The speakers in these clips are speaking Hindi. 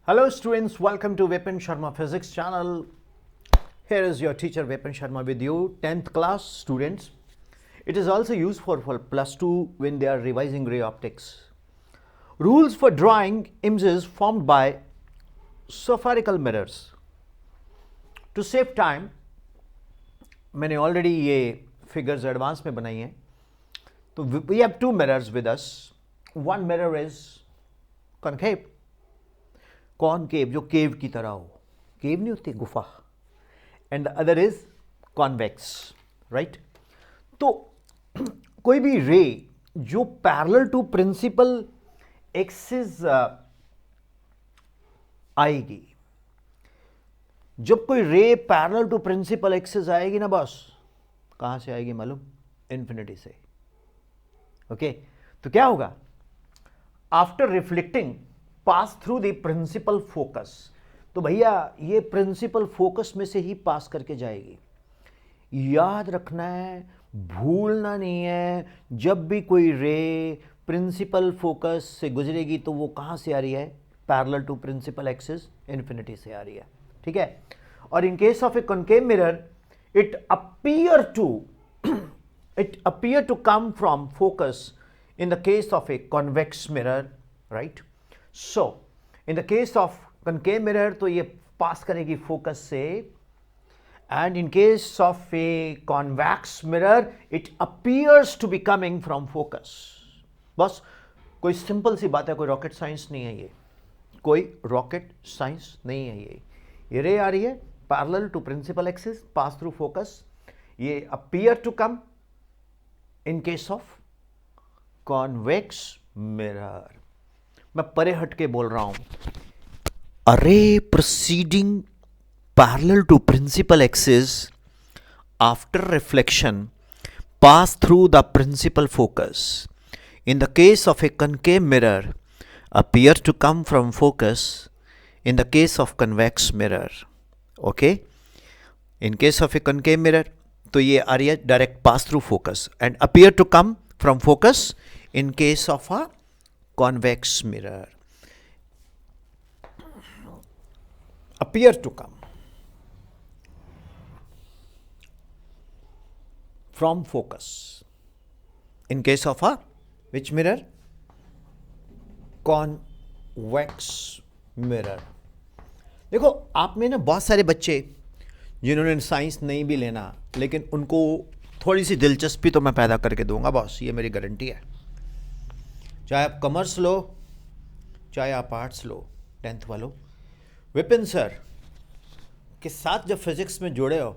Hello students, welcome to Vipin Sharma Physics channel. Here is your teacher Vipin Sharma with you, 10th class students. It is also used for plus 2 when they are revising ray optics. Rules for drawing images formed by spherical mirrors. To save time, मैंने already ये figures advance में बनाई हैं. तो we have two mirrors with us. One mirror is concave. Concave जो केव की तरह हो, केव नहीं होती गुफा, and the other is convex, right. तो कोई भी रे जो पैरेलल टू प्रिंसिपल एक्सिस आएगी, जब कोई रे पैरेलल टू प्रिंसिपल एक्सिस आएगी ना बॉस, कहां से आएगी मालूम? इन्फिनिटी से. ओके, तो क्या होगा? After reflecting pass through the principal focus. तो भैया ये प्रिंसिपल फोकस में से ही पास करके जाएगी. याद रखना है, भूलना नहीं है, जब भी कोई रे प्रिंसिपल फोकस से गुजरेगी तो वो कहां से आ रही है? Parallel to principal axis, infinity से आ रही है. ठीक है. और in case of a concave mirror it appear to come from focus in the case of a convex mirror, right? So in the case of concave mirror तो ये पास करेगी फोकस से, and in case of a convex mirror it appears to be coming from focus. बस कोई सिंपल सी बात है, कोई रॉकेट साइंस नहीं है, ये कोई रॉकेट साइंस नहीं है. ये रे आ रही है parallel to principal axis, pass through focus. ये appear to come in case of convex mirror. मैं परे हट के बोल रहा हूं. A ray proceeding parallel to principal axis after reflection pass through the principal focus. In the case of a concave mirror, appear to come from focus. In the case of convex mirror, okay. In case of a concave mirror, तो ये आ रही है direct pass through focus and appear to come from focus. In case of a convex mirror, appear to come from focus. In case of a which mirror? Convex mirror. देखो आप में ना बहुत सारे बच्चे जिन्होंने साइंस नहीं भी लेना, लेकिन उनको थोड़ी सी दिलचस्पी तो मैं पैदा करके दूंगा बॉस, ये मेरी गारंटी है. चाहे आप कॉमर्स लो, चाहे आप आर्ट्स लो, 10th वालों, विपिन सर के साथ जब फिजिक्स में जुड़े हो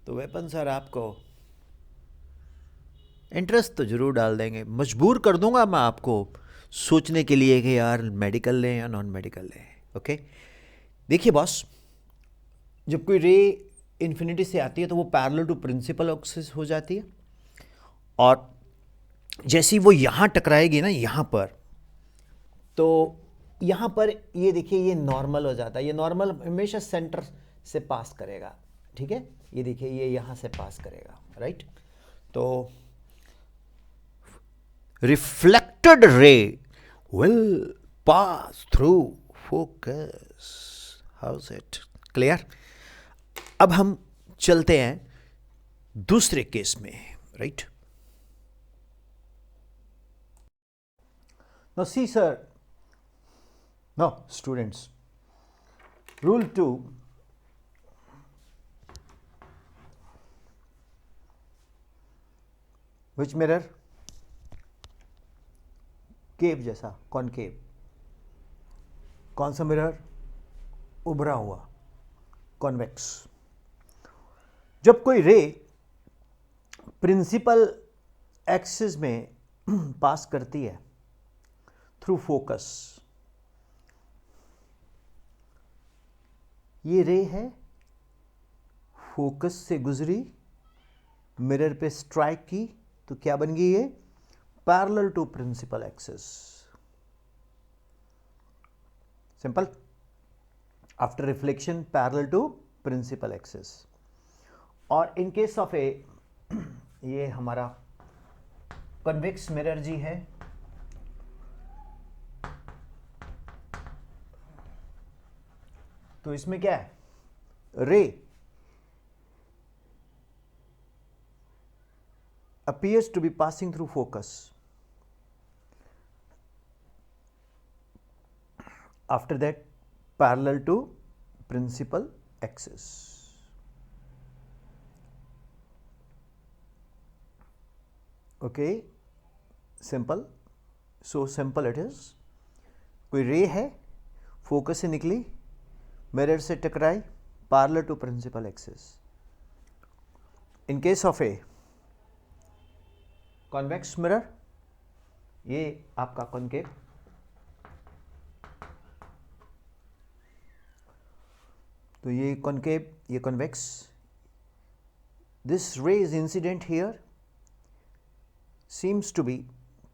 तो विपिन सर आपको इंटरेस्ट तो जरूर डाल देंगे. मजबूर कर दूंगा मैं आपको सोचने के लिए कि यार मेडिकल लें या नॉन मेडिकल लें. ओके, देखिए बॉस, जब कोई रे इन्फिनिटी से आती है तो वो पैरेलल टू प्रिंसिपल एक्सिस हो जाती है, और जैसी वो यहाँ टकराएगी ना यहाँ पर, तो यहाँ पर ये देखिए ये नॉर्मल हो जाता है. ये नॉर्मल हमेशा सेंटर से पास करेगा. ठीक है, ये देखिए ये यहाँ से पास करेगा, राइट. तो reflected ray will pass through focus. How is it clear? अब हम चलते हैं दूसरे केस में, right. Now see sir, no students, rule 2, which mirror? केव जैसा, कॉनकेव. कौन सा मिरर? उभरा हुआ, कॉन्वेक्स. जब कोई रे प्रिंसिपल एक्सिस में पास करती है थ्रू फोकस, ये रे है फोकस से गुजरी, मिरर पे स्ट्राइक की, तो क्या बन गई ये? Parallel to principal axis. Simple. After reflection parallel to principal axis. और इन केस ऑफ ए, ये हमारा कन्वेक्स मिरर जी है, तो इसमें क्या है, रे appears to be passing through focus after that parallel to principal axis. Okay, simple, so simple it is. कोई रे है, फोकस से निकली, मिरर से टकराई, parallel to principal axis. In case of a convex mirror, ये आपका कॉन्केव, तो ये कॉन्केव, ये convex. This ray is incident here, seems to be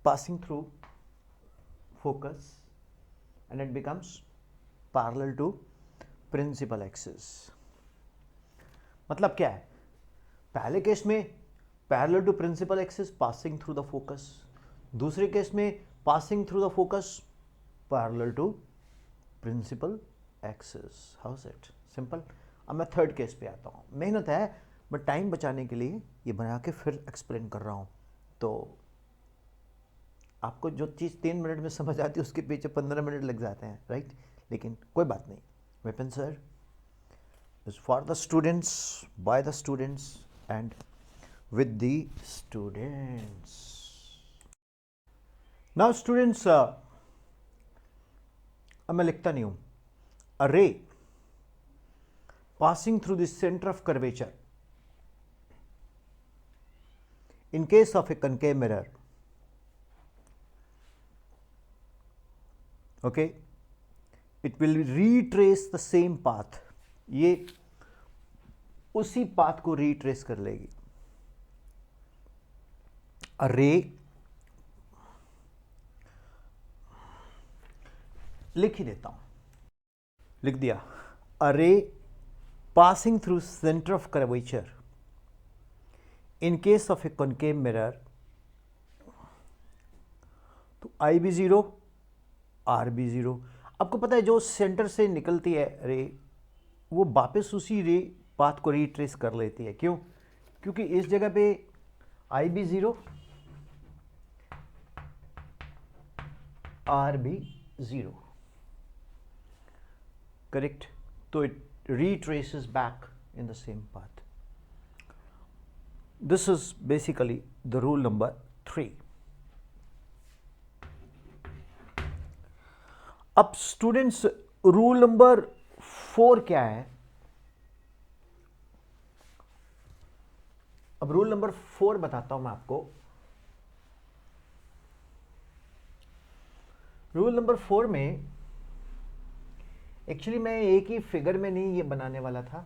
passing through focus and it becomes parallel to principal axis. मतलब क्या है, पहले केस में parallel to principal axis passing through the focus, दूसरे केस में passing through the focus parallel to principal axis. How's it? Simple. अब मैं थर्ड केस पे आता हूँ. मेहनत है बट टाइम बचाने के लिए ये बना के फिर एक्सप्लेन कर रहा हूँ. तो आपको जो चीज़ 3 मिनट में समझ आती है उसके पीछे 15 मिनट लग जाते हैं, राइट. लेकिन कोई बात नहीं. Vipin sir is for the students, by the students and with the students. Now students, अब मैं लिखता नहीं हूं. A ray passing through the centre of curvature in case of a concave mirror, okay, it will retrace the same path. ये उसी पाथ को retrace कर लेगी. A ray, लिख ही देता हूं, लिख दिया. A ray passing through center of curvature in case of a concave mirror, तो I be zero, R be zero. आपको पता है जो सेंटर से निकलती है रे, वो वापस उसी रे पाथ को रिट्रेस कर लेती है. क्यों? क्योंकि इस जगह पे I be zero, R be zero, correct. तो it retraces back in the same path. This is basically the rule number 3. अब स्टूडेंट्स रूल नंबर 4 क्या है? अब रूल नंबर 4 बताता हूं मैं आपको. रूल नंबर 4 में एक्चुअली मैं एक ही फिगर में नहीं ये बनाने वाला था,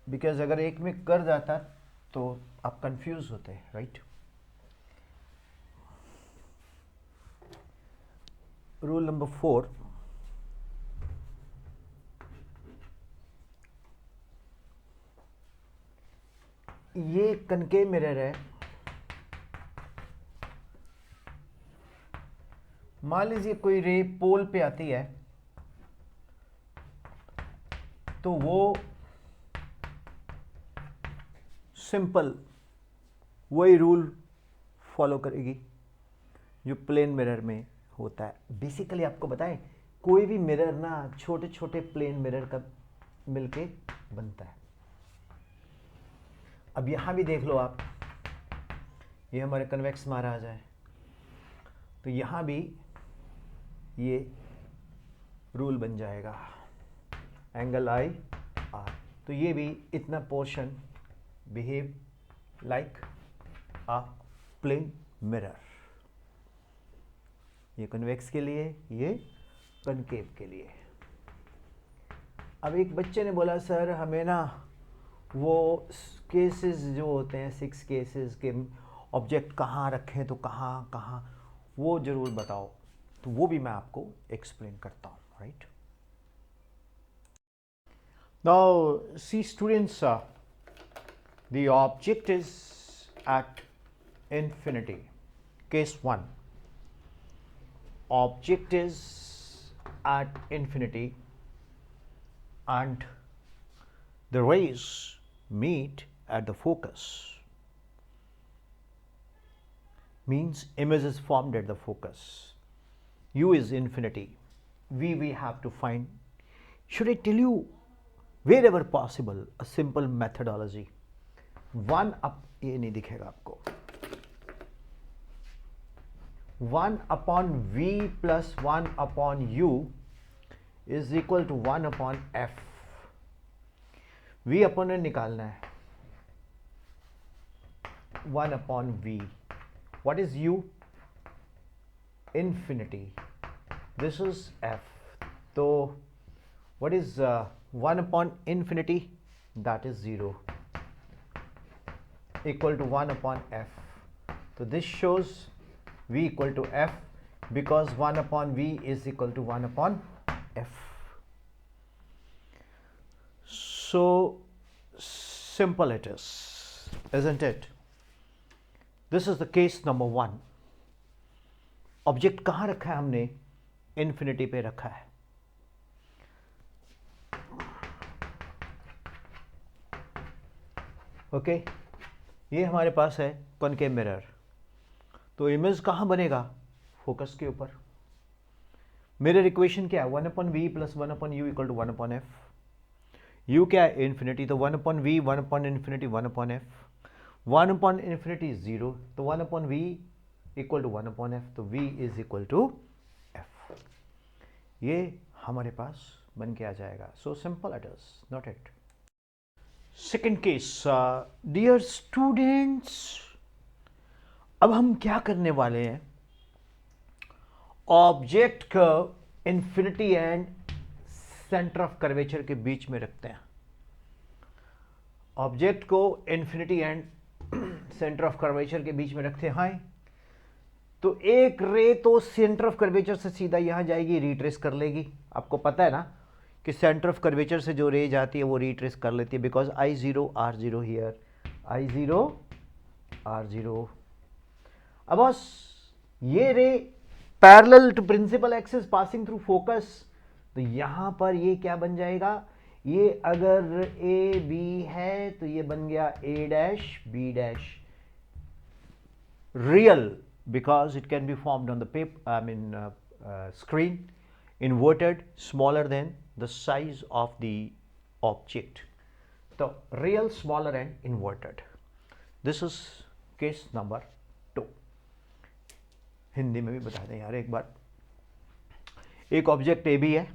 बिकॉज अगर एक में कर जाता तो आप कंफ्यूज होते हैं, राइट. रूल नंबर 4, ये कनकेव मिरर है. मान लीजिए कोई रे पोल पे आती है तो वो सिंपल वही रूल फॉलो करेगी जो प्लेन मिरर में होता है. बेसिकली आपको बताएं, कोई भी मिरर ना छोटे छोटे प्लेन मिरर का मिलके बनता है. अब यहां भी देख लो आप, ये हमारे कन्वेक्स महाराज है, तो यहां भी ये रूल बन जाएगा, एंगल आई आर. तो ये भी इतना portion behave like a plane mirror. ये कन्वेक्स के लिए, ये कनकेव के लिए. अब एक बच्चे ने बोला सर हमें ना वो केसेस जो होते हैं 6 केसेस के ऑब्जेक्ट कहाँ रखें तो कहाँ कहाँ वो ज़रूर बताओ. तो वो भी मैं आपको एक्सप्लेन करता हूँ, right. Now see students, the object is at infinity. Case 1, object is at infinity and the rays meet at the focus, means image is formed at the focus. U is infinity. V we have to find. Should I tell you wherever possible a simple methodology? 1 up, ये नहीं दिखेगा आपको, 1 upon V plus 1 upon U is equal to 1 upon F. V अपन ने निकालना है, 1 upon V. What is U? Infinity. This is F. So what is 1 upon infinity? That is 0, equal to 1 upon F. So this shows V equal to F, because 1 upon V is equal to 1 upon F. So simple it is, isn't it? This is the case number 1. Object कहाँ रखा है हमने? इन्फिनिटी पे रखा है. ओके, ये हमारे पास है कॉनकेव मिरर. तो इमेज कहाँ बनेगा? फोकस के ऊपर. मिरर इक्वेशन क्या है? 1 upon v plus 1 upon u equal to 1 upon f. U क्या है? इन्फिनिटी. तो 1 upon v, 1 upon infinity, 1 upon f. 1 upon infinity is 0, तो 1 upon v equal to 1 upon f. तो v is equal to f. ये हमारे पास बन के आ जाएगा. So simple it is, not it. Second case, dear students, अब हम क्या करने वाले हैं? ऑब्जेक्ट का infinity and centre of curvature के बीच में रखते हैं. ऑब्जेक्ट को infinity and centre of curvature के बीच में रखते हैं. हाई, तो एक रे तो सेंटर ऑफ कर्वेचर से सीधा यहां जाएगी, रिट्रेस कर लेगी. आपको पता है ना कि सेंटर ऑफ कर्वेचर से जो रे जाती है वो रिट्रेस कर लेती है, because I0 R0 here, I0 R0. अब बस ये ray parallel to principal axis passing through focus, तो यहां पर ये क्या बन जाएगा? ये अगर ए बी है तो ये बन गया A dash B dash. Real, because it can be formed on the paper, screen, inverted, smaller than the size of the object. So real, smaller and inverted. This is case number 2. Hindi में भी बता दें यार एक बार. एक ऑब्जेक्ट ए बी है,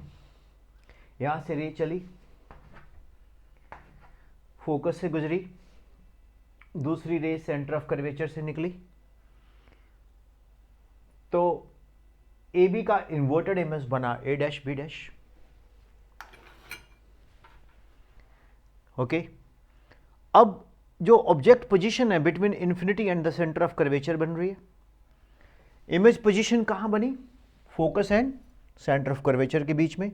यहां से रे चली, फोकस से गुजरी, दूसरी रे सेंटर ऑफ कर्वेचर से निकली. तो ए बी का इन्वर्टेड इमेज बना ए डैश बी डैश. ओके, अब जो ऑब्जेक्ट पोजीशन है between infinity and the centre of curvature बन रही है. इमेज पोजीशन कहां बनी? Focus and centre of curvature के बीच में.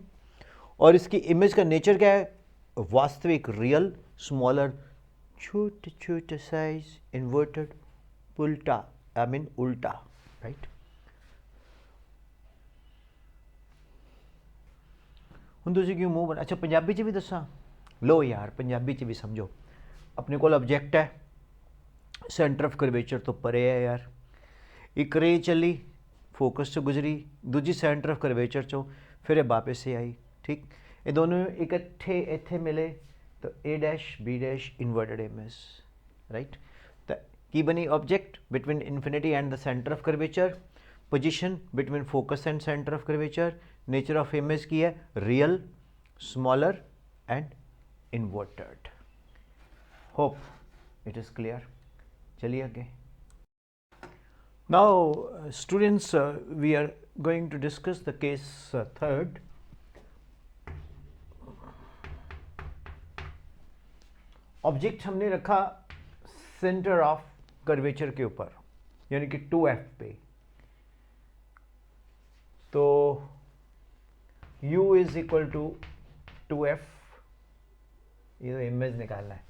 और इसकी इमेज का नेचर क्या है? वास्तविक, रियल, स्मॉलर, छोटे छोटे साइज, इन्वर्टेड, उल्टा, उल्टा, राइट. ਹੁਣ ਤੁਸੀਂ ਕਿਉਂ ਮੂੰਹ ਬਣਾ? ਅੱਛਾ ਪੰਜਾਬੀ 'ਚ ਵੀ ਦੱਸਾਂ? ਲੋ ਯਾਰ ਪੰਜਾਬੀ 'ਚ ਵੀ ਸਮਝੋ. ਆਪਣੇ ਕੋਲ ਆਬਜੈਕਟ ਹੈ, ਸੈਂਟਰ ਆਫ ਕਰਵੇਚਰ ਤੋਂ ਪਰੇ ਹੈ ਯਾਰ. ਇੱਕ ਰੇ ਚੱਲੀ, ਫੋਕਸ 'ਚ ਗੁਜ਼ਰੀ, ਦੂਜੀ ਸੈਂਟਰ ਆਫ ਕਰਵੇਚਰ 'ਚੋਂ, ਫਿਰ ਇਹ ਵਾਪਸ ਹੀ ਆਈ. ਠੀਕ, ਇਹ ਦੋਨੋਂ ਇਕੱਠੇ ਇੱਥੇ ਮਿਲੇ ਤਾਂ A dash B dash inverted image, right. तो की बनी? Object between infinity and the centre of curvature. Position between focus and centre of curvature. Nature of image की है real, smaller and inverted. Hope it is clear. चलिए आगे. Now students, we are going to discuss the case third. Object हमने रखा सेंटर ऑफ कर्वेचर के ऊपर, यानी कि 2F पे. तो U is equal to 2F. ये तो इमेज निकालना है,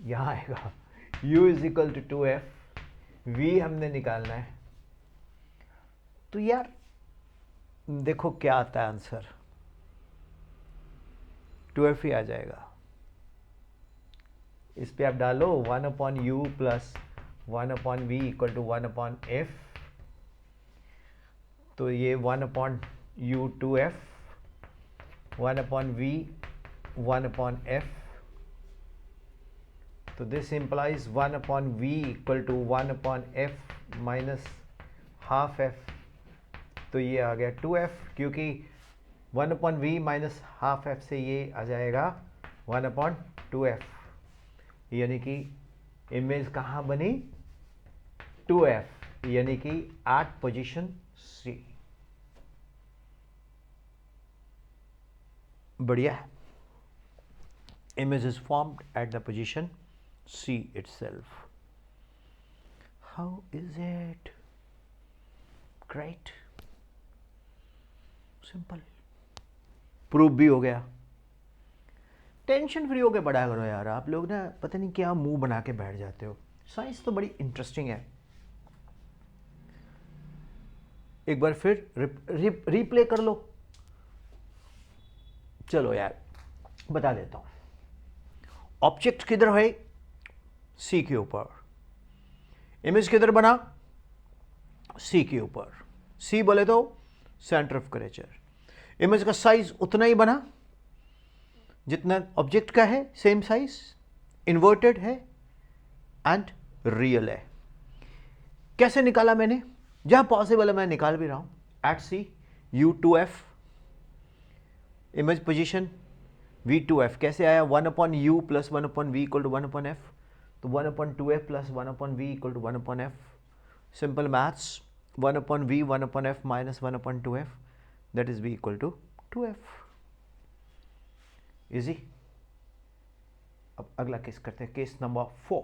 यहाँ आएगा. U is equal to 2F. V हमने निकालना है. तो यार देखो क्या आता है आंसर. 2f ही आ जाएगा। इस पे आप डालो 1/u plus 1/v equal to 1/f, तो ये 1/u 2f, 1/v 1/f, तो this implies 1/v equal to 1/f minus half f, तो ये आ गया 2f, क्योंकि 1/v माइनस हाफ f से ये आ जाएगा 1/2f, यानी कि इमेज कहाँ बनी? 2f, यानी कि एट पोजीशन C। बढ़िया है। Image is formed at the position C itself. How is it? Great. Simple. Proof भी हो गया। टेंशन फ्री होके पढ़ा करो यार, आप लोग ना पता नहीं क्या मुंह बना के बैठ जाते हो। साइंस तो बड़ी इंटरेस्टिंग है। एक बार फिर रिप्ले कर लो। चलो यार बता देता हूं। ऑब्जेक्ट किधर है? सी के ऊपर। इमेज किधर बना? सी के ऊपर। सी बोले तो सेंटर ऑफ कर्वेचर। इमेज का साइज उतना ही बना जितना ऑब्जेक्ट का है, सेम साइज, इन्वर्टेड है एंड रियल है। कैसे निकाला मैंने? जहां पॉसिबल है मैं निकाल भी रहा हूं। एट सी u2f, इमेज पोजीशन v2f कैसे आया? 1/u plus 1/v equal to 1/f, तो 1/2f plus 1/v equal to 1/f। Simple maths, 1/v 1/f minus 1/2f, that is v equal to 2f। Easy. अब अगला केस करते हैं, case number 4।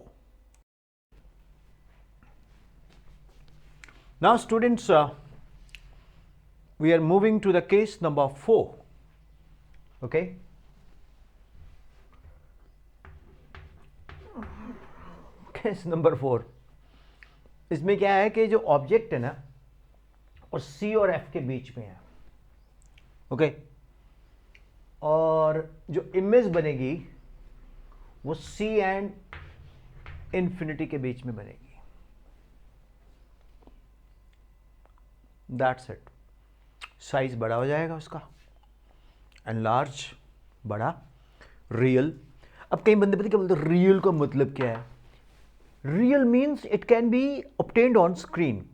Now students, we are moving to the case number 4. Okay, case number 4। इसमें क्या है कि जो ऑब्जेक्ट है ना और C और F के बीच में है। ओके, और जो इमेज बनेगी वो C एंड इंफिनिटी के बीच में बनेगी। That's it. साइज बड़ा हो जाएगा उसका, एनलार्ज, बड़ा, रियल। अब कई बंदे पता क्या बोलते हैं, रियल का मतलब क्या है? Real means it can be obtained on screen.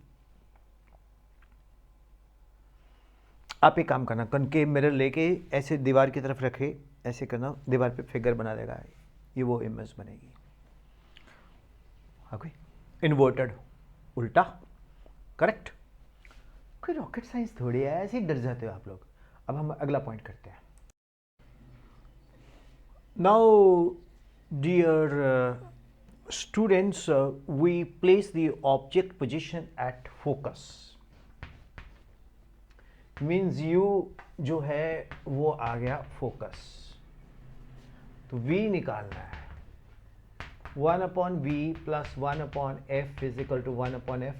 आप एक काम करना, कनकेव मिरर लेके ऐसे दीवार की तरफ रखे, ऐसे करना, दीवार पे फिगर बना देगा, ये वो इमेज बनेगी। ओके, इन्वर्टेड, उल्टा, करेक्ट। कोई रॉकेट साइंस थोड़ी है, ऐसे ही डर जाते हो आप लोग। अब हम अगला पॉइंट करते हैं। Now dear students, we place the object position at focus, means u जो है वो आ गया फोकस, तो v निकालना है। 1/v plus 1/f is equal to 1/f।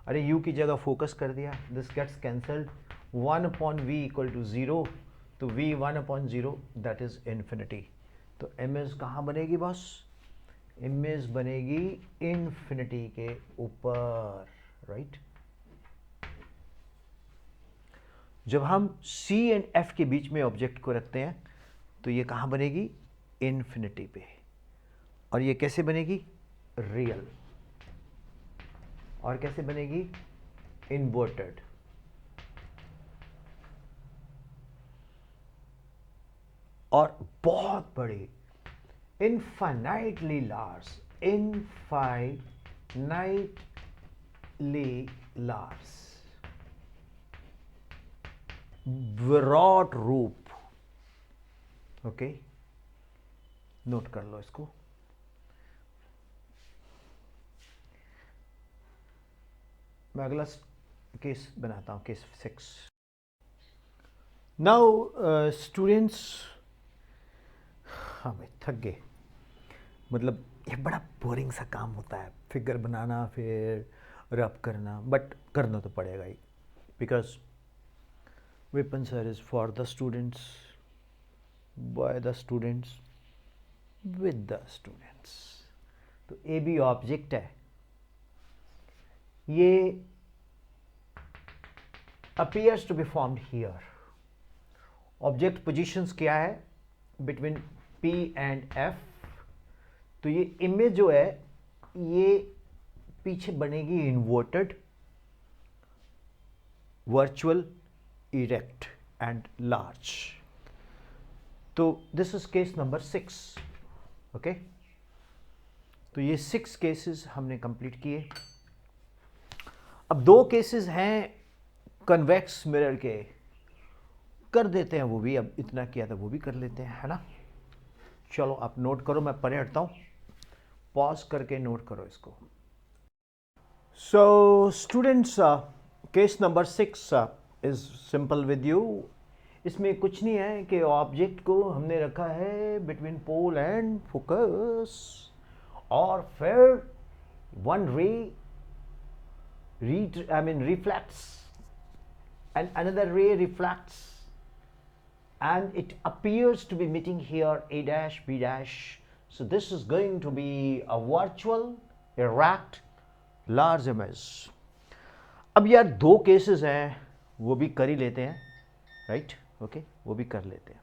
अरे u की जगह फोकस कर दिया, this gets cancelled. 1/v equal to 0, तो v 1/0 दैट इज इन्फिनिटी। तो इमेज कहाँ बनेगी बॉस? इमेज बनेगी इन्फिनिटी के ऊपर, राइट। जब हम C एंड F के बीच में ऑब्जेक्ट को रखते हैं तो ये कहाँ बनेगी? इन्फिनिटी पे। और ये कैसे बनेगी? रियल। और कैसे बनेगी? इन्वर्टेड। और बहुत बड़ी, infinitely large, infinitely large, Virat रूप। ओके, नोट कर लो इसको। मैं अगला केस बनाता हूं, केस 6। नाउ स्टूडेंट्स, हाँ भाई थक गए। मतलब ये बड़ा बोरिंग सा काम होता है, फिगर बनाना फिर रब करना, बट करना तो पड़ेगा ही, because Vipin sir is for the students, by the students with the students. तो ए बी ऑब्जेक्ट है, ये appears to be formed here। Object positions क्या है बिटवीन P एंड F। तो ये इमेज जो है ये पीछे बनेगी inverted, virtual, erect and large. तो this is case number 6। Okay, तो ये 6 केसेस हमने कंप्लीट किए। अब 2 केसेस हैं कन्वेक्स मिरर के, कर देते हैं वो भी, अब इतना किया था वो भी कर लेते हैं, है ना। चलो आप नोट करो, मैं परे हटता हूँ, पॉज करके नोट करो इसको। So students, case number 6 is simple with you. इसमें कुछ नहीं है कि ऑब्जेक्ट को हमने रखा है बिटवीन पोल एंड फोकस, और फिर वन रे reflects and another ray reflects and it appears to be meeting here A dash B dash. So this is going to be a virtual erect large image. अब यार 2 केसेस हैं, वो भी कर ही लेते हैं, राइट। ओके, वो भी कर लेते हैं।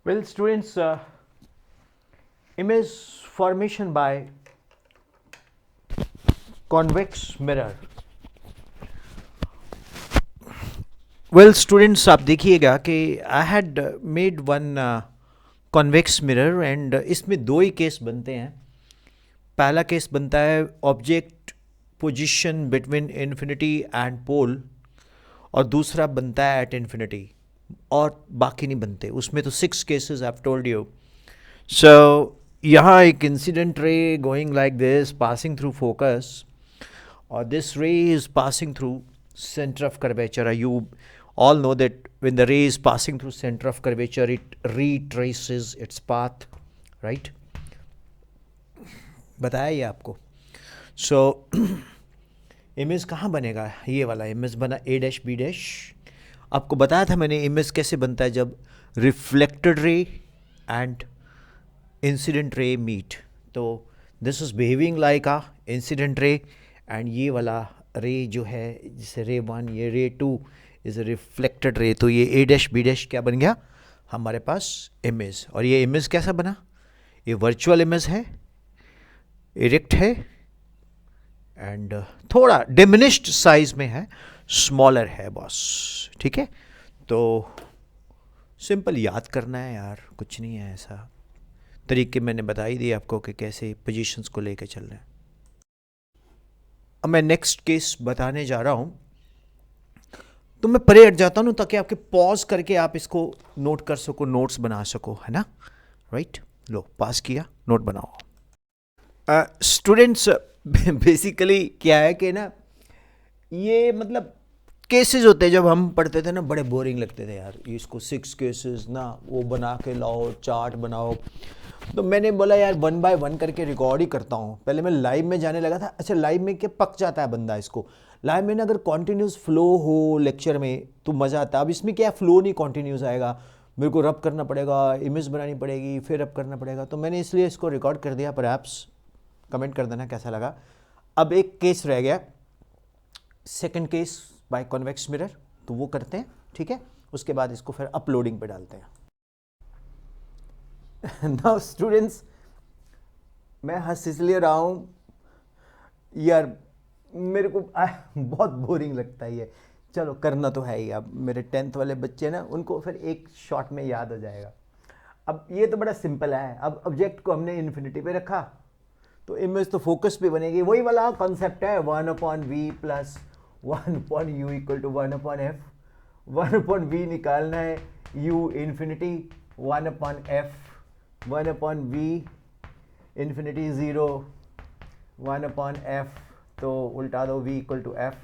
Well students, image formation by convex mirror। Well students, आप देखिएगा कि I had made one convex mirror and इसमें 2 ही केस बनते हैं। पहला केस बनता है object position between infinity and pole, और दूसरा बनता है एट इन्फिनिटी, और बाकी नहीं बनते। उसमें तो 6 cases I have told you. So यहाँ एक incident ray going like this passing through focus, or this ray is passing through center of curvature. You all know that when the ray is passing through center of curvature, it retraces its path, right? बताया ये आपको। So इमेज कहाँ बनेगा? ये वाला इमेज बना A डैश B डैश। आपको बताया था मैंने इमेज कैसे बनता है, जब reflected ray and incident ray meet. तो this is behaving like a incident ray, and ये वाला रे जो है जैसे रे 1, ये रे 2 इज अ रिफ्लेक्टेड रे। तो ये A डैश B डैश क्या बन गया हमारे पास इमेज। और ये इमेज कैसा बना? ये वर्चुअल इमेज है, इरेक्ट है, एंड थोड़ा डिमिनिश्ड साइज में है, स्मॉलर है बॉस। ठीक है, तो सिंपल याद करना है यार, कुछ नहीं है ऐसा। तरीके मैंने बता ही दिए आपको कि कैसे पोजीशंस को लेके चल रहे हैं। अब मैं नेक्स्ट केस बताने जा रहा हूं, तो मैं परे हट जाता हूं ताकि आपके पॉज करके आप इसको नोट कर सको, नोट्स बना सको, है ना। राइट, लो पास किया, नोट बनाओ। स्टूडेंट्स, बेसिकली क्या है कि ना, ये मतलब केसेस होते हैं, जब हम पढ़ते थे ना बड़े बोरिंग लगते थे यार, इसको 6 केसेस ना वो बना के लाओ, चार्ट बनाओ। तो मैंने बोला यार 1 बाय 1 करके रिकॉर्ड ही करता हूँ। पहले मैं लाइव में जाने लगा था। अच्छा, लाइव में क्या पक जाता है बंदा इसको। लाइव में ना अगर कॉन्टीन्यूस फ्लो हो लेक्चर में तो मज़ा आता है। अब इसमें क्या फ्लो नहीं कॉन्टीन्यूस आएगा, मेरे को रब करना पड़ेगा, इमेज बनानी पड़ेगी, फिर रब करना पड़ेगा। तो मैंने इसलिए इसको रिकॉर्ड कर दिया। परहैप्स कमेंट कर देना कैसा लगा। अब एक केस रह गया, second case by convex mirror, तो वो करते हैं, ठीक है। उसके बाद इसको फिर अपलोडिंग पे डालते हैं। नाउ स्टूडेंट्स, मैं हंस इसलिए रहा हूँ यार, मेरे को बहुत बोरिंग लगता है ये। चलो करना तो है ही। अब मेरे 10th वाले बच्चे ना, उनको फिर एक शॉट में याद हो जाएगा। अब ये तो बड़ा सिंपल है। अब ऑब्जेक्ट को हमने इन्फिनिटी पे रखा, तो इमेज तो फोकस पे बनेगी। वही वाला कॉन्सेप्ट है, 1/v plus 1/u equal to 1/f। 1/v निकालना है, u infinity, 1/f, 1/v infinity 0, 1/f, तो उल्टा दो, v इक्वल टू f।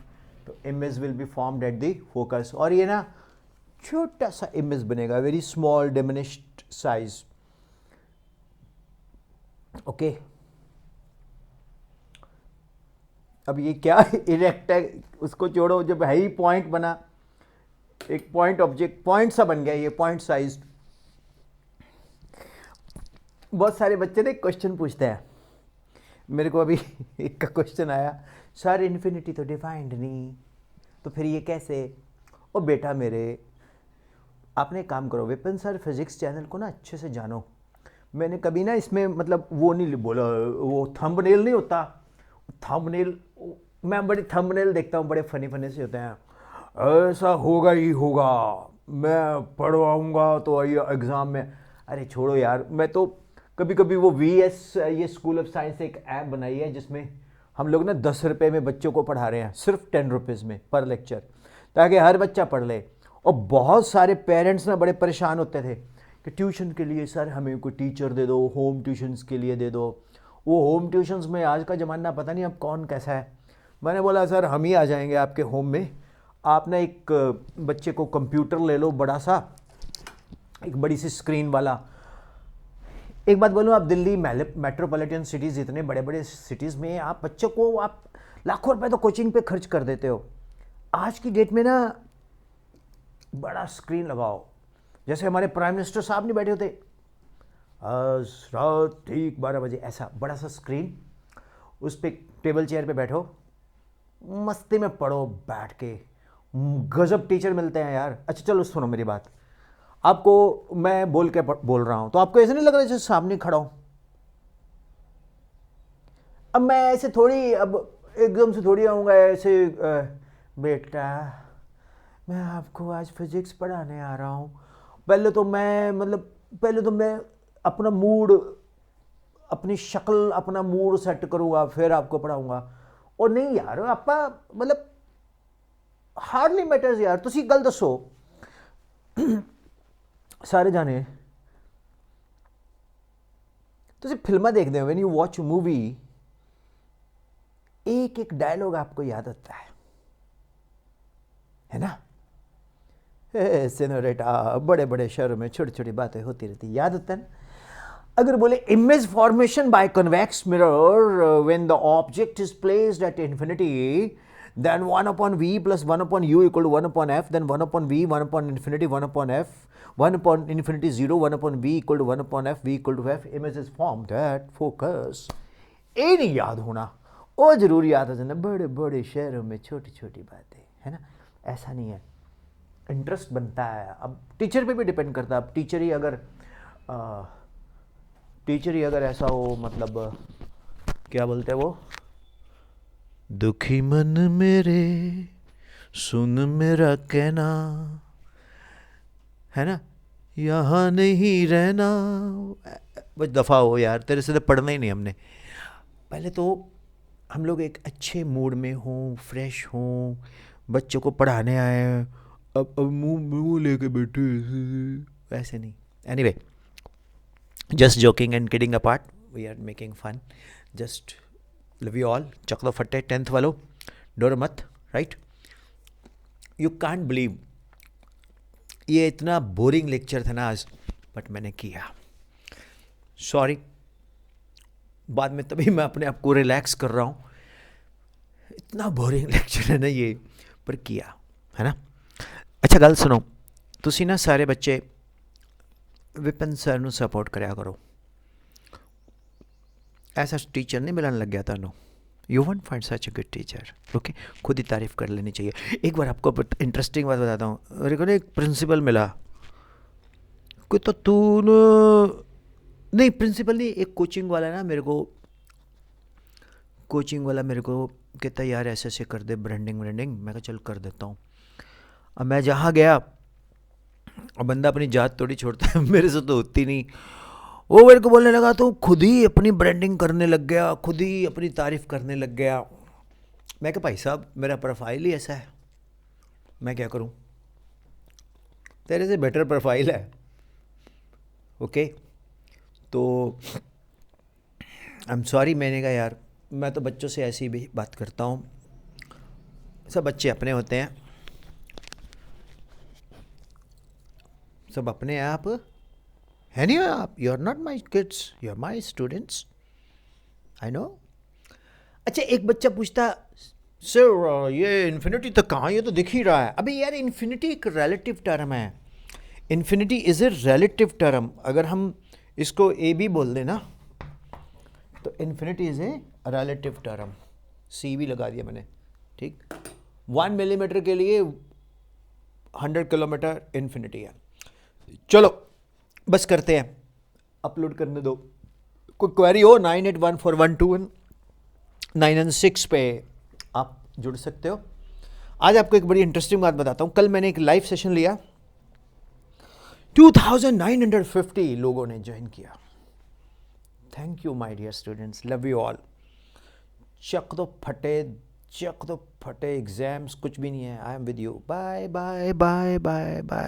तो image will be formed at the focus, और ये ना छोटा सा इमेज बनेगा, very small diminished size. Okay, अब ये क्या इरेक्ट है, उसको छोड़ो, जब है ही पॉइंट बना, एक पॉइंट ऑब्जेक्ट, पॉइंट सा बन गया ये, पॉइंट साइज। बहुत सारे बच्चे ने क्वेश्चन पूछते हैं मेरे को, अभी एक का क्वेश्चन आया, सर इन्फिनिटी तो डिफाइंड नहीं, तो फिर ये कैसे? ओ बेटा मेरे, आपने एक काम करो, विपिन सर फिजिक्स चैनल को ना अच्छे से जानो। मैंने कभी ना इसमें मतलब वो नहीं बोला, वो थंबनेल नहीं होता, थंबनेल, मैं बड़े थंबनेल देखता हूँ, बड़े फनी फनी से होते हैं, ऐसा होगा ही होगा, मैं पढ़वाऊँगा तो ये एग्ज़ाम में। अरे छोड़ो यार, मैं तो कभी कभी वो VS, ये स्कूल ऑफ साइंस एक ऐप बनाई है जिसमें हम लोग ना 10 रुपये में बच्चों को पढ़ा रहे हैं, सिर्फ 10 रुपीज़ में पर लेक्चर, ताकि हर बच्चा पढ़ ले। और बहुत सारे पेरेंट्स ना बड़े परेशान होते थे कि ट्यूशन के लिए सर हमें कोई टीचर दे दो, होम ट्यूशन्स के लिए दे दो। वो होम ट्यूशन्स में आज का ज़माना पता नहीं अब कौन कैसा है। मैंने बोला सर हम ही आ जाएंगे आपके होम में, आप ना एक बच्चे को कंप्यूटर ले लो बड़ा सा, एक बड़ी सी स्क्रीन वाला। एक बात बोलूँ, आप दिल्ली मेट्रोपॉलिटन सिटीज़, इतने बड़े बड़े सिटीज़ में आप बच्चों को आप लाखों रुपए तो कोचिंग पे खर्च कर देते हो। आज की डेट में ना बड़ा स्क्रीन लगाओ, जैसे हमारे प्राइम मिनिस्टर साहब नहीं बैठे होते आज रात ठीक 12 बजे, ऐसा बड़ा सा स्क्रीन, उस पर टेबल चेयर पे बैठो, मस्ती में पढ़ो बैठ के, गजब टीचर मिलते हैं यार। अच्छा चलो सुनो मेरी बात, आपको मैं बोल रहा हूं तो आपको ऐसे नहीं लग रहा जैसे सामने खड़ा हूं? अब मैं ऐसे थोड़ी, अब एकदम से थोड़ी आऊंगा ऐसे, बेटा मैं आपको आज फिजिक्स पढ़ाने आ रहा हूं। पहले तो मैं अपना मूड, अपनी शक्ल, अपना मूड सेट करूंगा, फिर आपको पढ़ाऊंगा। और नहीं यार, आपका मतलब हार्डली मैटर्स यार। तुसी गल दसो, सारे जाने तुसी फिल्मा देखते हो, व्हेन यू वॉच मूवी, एक एक डायलॉग आपको याद होता है ना? सिनोरेटा, बड़े बड़े शहरों में छोटी छोटी बातें होती रहती, याद होता है ना? अगर बोले image formation by convex mirror when the object is placed at infinity, then 1 upon v plus 1 upon u equal to 1 upon f, then 1 upon v, 1 upon infinity, 1 upon f, 1 upon infinity 0, 1 upon v equal to 1 upon f, v equal to f, image is formed at focus। ये नहीं याद होना, वो जरूर याद हो जाना, बड़े बड़े शहरों में छोटी छोटी बातें, है ना? ऐसा नहीं है, इंटरेस्ट बनता है। अब टीचर पे भी डिपेंड करता है। अब टीचर ही अगर ऐसा हो, मतलब क्या बोलते हैं वो, दुखी मन मेरे सुन मेरा कहना, है ना, यहाँ नहीं रहना, बस दफ़ा हो यार, तेरे से तो पढ़ना ही नहीं हमने। पहले तो हम लोग एक अच्छे मूड में हों, फ्रेश हों, बच्चों को पढ़ाने आए, अब मुंह लेके बैठे, वैसे नहीं। Anyway, just joking and kidding apart, we are making fun, just love you all. चकलो फट्टे 10th वालों, डर मत, राइट? यू कांट बिलीव, ये इतना बोरिंग लेक्चर था ना आज, बट मैंने किया, सॉरी। बाद में तभी मैं अपने आप को रिलैक्स कर रहा हूँ, इतना बोरिंग लेक्चर है ना ये, पर किया, है ना? अच्छा गल सुनो, तुसी ना सारे बच्चे विपिन सर नू सपोर्ट कराया करो। ऐसा टीचर नहीं मिलने लग गया था, you want find such a good teacher, okay? खुद ही तारीफ़ कर लेनी चाहिए। एक बार आपको इंटरेस्टिंग बात बताता हूँ, मेरे को ना एक प्रिंसिपल मिला, कोई तो तू नहीं, प्रिंसिपल नहीं, एक कोचिंग वाला ना मेरे को कहता यार ऐसे ऐसे कर दे, ब्रांडिंग। मैं कहा चल कर देता हूँ। अब मैं जहाँ गया, और बंदा अपनी जात थोड़ी छोड़ता है, मेरे से तो होती नहीं, वो मेरे को बोलने लगा तो खुद ही अपनी ब्रांडिंग करने लग गया, खुद ही अपनी तारीफ़ करने लग गया। मैं कहा भाई साहब मेरा प्रोफाइल ही ऐसा है, मैं क्या करूं, तेरे से बेटर प्रोफाइल है, ओके? तो आई एम सॉरी, मैंने कहा यार मैं तो बच्चों से ऐसी भी बात करता हूँ, सब बच्चे अपने होते हैं, सब अपने आप है नहीं आप, you are not my kids, you are my students, I know. अच्छा एक बच्चा पूछता सर ये इन्फिनिटी तक कहाँ, ये तो दिख ही रहा है। अभी यार इन्फिनिटी एक रिलेटिव टर्म है, infinity is a relative term. अगर हम इसको ए बी बोल दें ना तो infinity is a relative term, C भी लगा दिया मैंने, ठीक। 1 मिलीमीटर के लिए 100 किलोमीटर इन्फिनिटी है। चलो बस करते हैं, अपलोड करने दो। कोई क्वेरी हो 9814121996 पे आप जुड़ सकते हो। आज आपको एक बड़ी इंटरेस्टिंग बात बताता हूँ। कल मैंने एक लाइव सेशन लिया, 2950 लोगों ने ज्वाइन किया। Thank you my dear students, love you all. चक दो फटे एग्जाम्स, कुछ भी नहीं है। I am with you. Bye bye bye bye bye.